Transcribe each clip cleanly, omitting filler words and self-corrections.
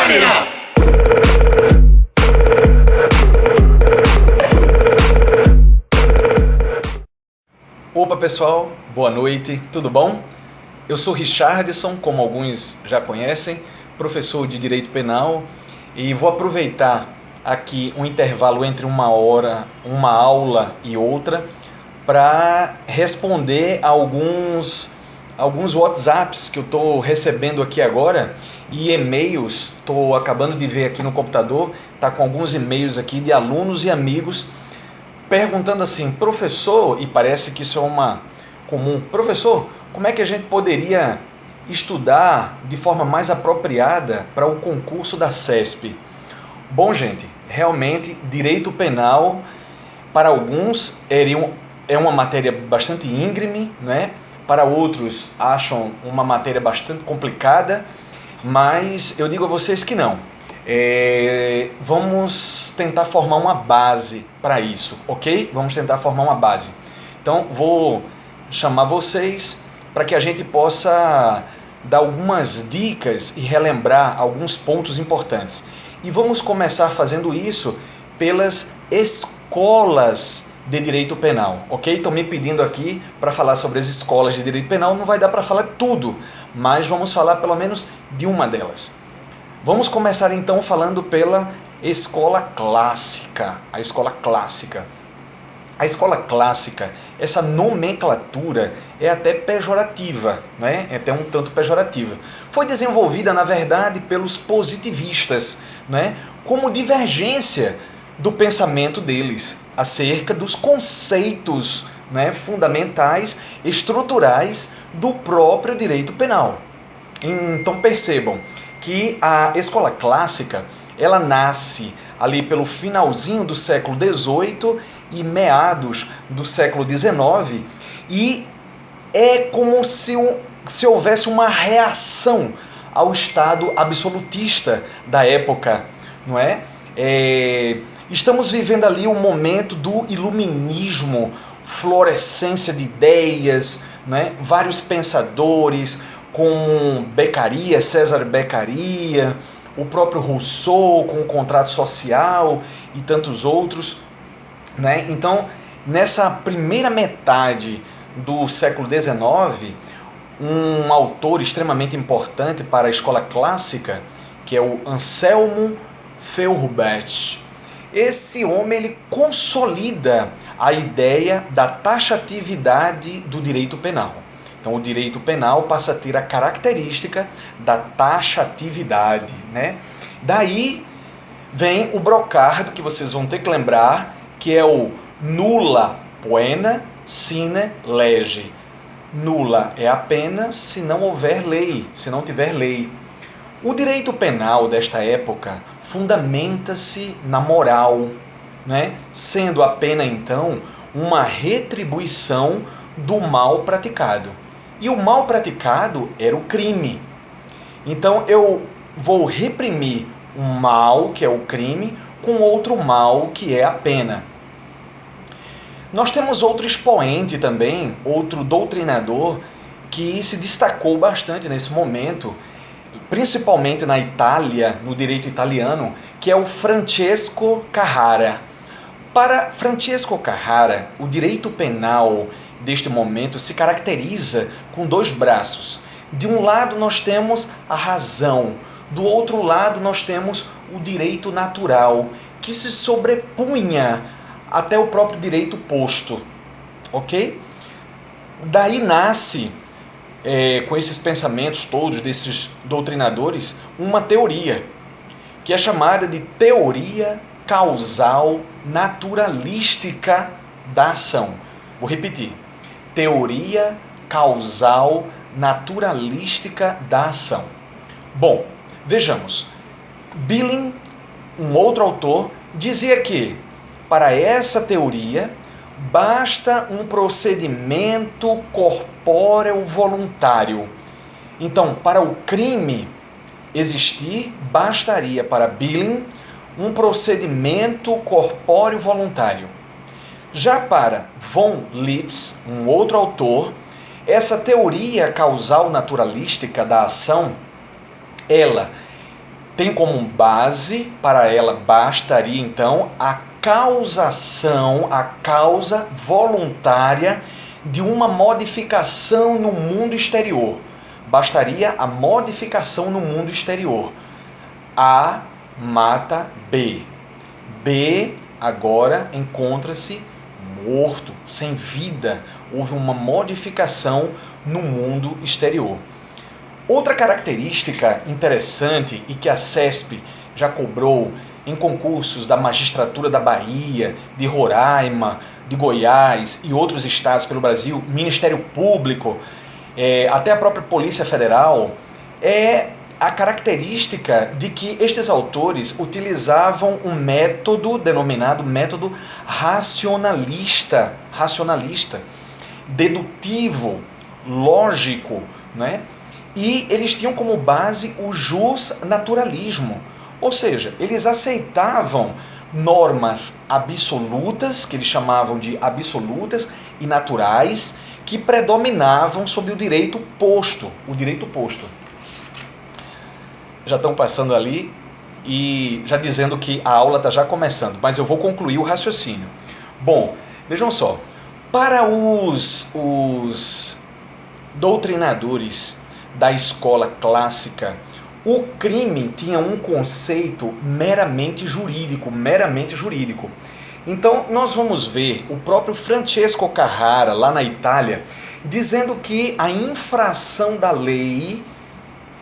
câmera! Opa pessoal, boa noite, tudo bom? Eu sou Richardson, como alguns já conhecem, professor de Direito Penal, e vou aproveitar aqui um intervalo entre uma aula e outra para responder a alguns WhatsApps que eu estou recebendo aqui agora e e-mails. Estou acabando de ver aqui no computador, está com alguns e-mails aqui de alunos e amigos perguntando assim: professor, e parece que isso é uma comum, professor, como é que a gente poderia estudar de forma mais apropriada para o concurso da CESP? Bom, gente, realmente direito penal para alguns é uma matéria bastante íngreme, né? Para outros acham uma matéria bastante complicada, mas eu digo a vocês que não. Vamos tentar formar uma base para isso, ok? Vamos tentar formar uma base. Então vou chamar vocês para que a gente possa dar algumas dicas e relembrar alguns pontos importantes. E vamos começar fazendo isso pelas escolas de direito penal, ok? Estão me pedindo aqui para falar sobre as escolas de direito penal, não vai dar para falar tudo, mas vamos falar pelo menos de uma delas. Vamos começar então falando pela escola clássica, a escola clássica. A escola clássica, essa nomenclatura é até pejorativa, né? É até um tanto pejorativa. Foi desenvolvida, na verdade, pelos positivistas, né? Como divergência do pensamento deles acerca dos conceitos, né, fundamentais, estruturais do próprio direito penal. Então percebam que a escola clássica ela nasce ali pelo finalzinho do século XVIII e meados do século XIX e é como se houvesse uma reação ao Estado absolutista da época, não é? Estamos vivendo ali um momento do iluminismo, florescência de ideias, né? Vários pensadores como Beccaria, César Beccaria, o próprio Rousseau com o contrato social e tantos outros, né? Então, nessa primeira metade do século XIX, um autor extremamente importante para a escola clássica, que é o Anselmo Feuerbach. Esse homem ele consolida a ideia da taxatividade do direito penal. Então, o direito penal passa a ter a característica da taxatividade, né? Daí vem o brocardo, que vocês vão ter que lembrar, que é o nulla poena sine lege. Nula é a pena se não houver lei, se não tiver lei. O direito penal desta época fundamenta-se na moral, né? Sendo a pena, então, uma retribuição do mal praticado. E o mal praticado era o crime. Então eu vou reprimir um mal, que é o crime, com outro mal, que é a pena. Nós temos outro expoente também, outro doutrinador, que se destacou bastante nesse momento, principalmente na Itália, no direito italiano, que é o Francesco Carrara. Para Francesco Carrara, o direito penal deste momento se caracteriza com dois braços. De um lado nós temos a razão, do outro lado nós temos o direito natural, que se sobrepunha até o próprio direito posto, ok? Daí nasce, com esses pensamentos todos desses doutrinadores, uma teoria, que é chamada de teoria causal naturalística da ação. Vou repetir. Teoria causal naturalística da ação. Bom, vejamos. Billing, um outro autor, dizia que, para essa teoria, basta um procedimento corpóreo voluntário. Então, para o crime existir, bastaria para Billing um procedimento corpóreo voluntário. Já para von Litz, um outro autor, essa teoria causal naturalística da ação, ela tem como base, para ela bastaria então a causação, a causa voluntária de uma modificação no mundo exterior. Bastaria a modificação no mundo exterior. A mata B. B agora encontra-se morto, sem vida. Houve uma modificação no mundo exterior. Outra característica interessante e que a CESP já cobrou em concursos da magistratura da Bahia, de Roraima, de Goiás e outros estados pelo Brasil, Ministério Público, até a própria Polícia Federal, é a característica de que estes autores utilizavam um método denominado método racionalista, dedutivo, lógico, né? E eles tinham como base o justnaturalismo, ou seja, eles aceitavam normas absolutas, que eles chamavam de absolutas e naturais, que predominavam sobre o direito posto. Já estão passando ali e já dizendo que a aula está já começando, mas eu vou concluir o raciocínio. Bom, vejam só, para os doutrinadores da escola clássica, o crime tinha um conceito meramente jurídico. Então, nós vamos ver o próprio Francesco Carrara, lá na Itália, dizendo que a infração da lei,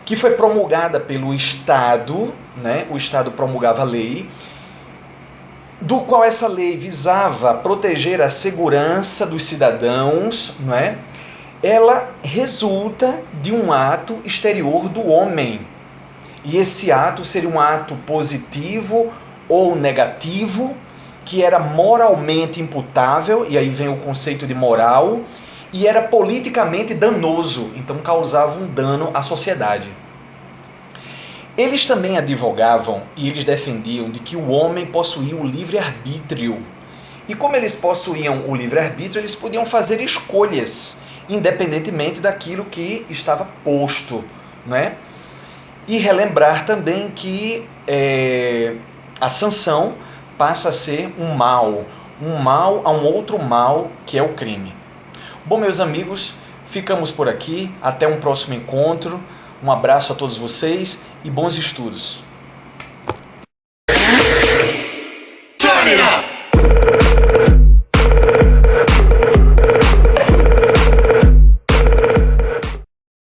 que foi promulgada pelo Estado, né? O Estado promulgava a lei, do qual essa lei visava proteger a segurança dos cidadãos, né? Ela resulta de um ato exterior do homem. E esse ato seria um ato positivo ou negativo, que era moralmente imputável, e aí vem o conceito de moral, e era politicamente danoso, então causava um dano à sociedade. Eles também advogavam e eles defendiam de que o homem possuía o livre-arbítrio. E como eles possuíam o livre-arbítrio, eles podiam fazer escolhas, independentemente daquilo que estava posto, né? E relembrar também que a sanção passa a ser um mal a um outro mal, que é o crime. Bom, meus amigos, ficamos por aqui. Até um próximo encontro. Um abraço a todos vocês e bons estudos.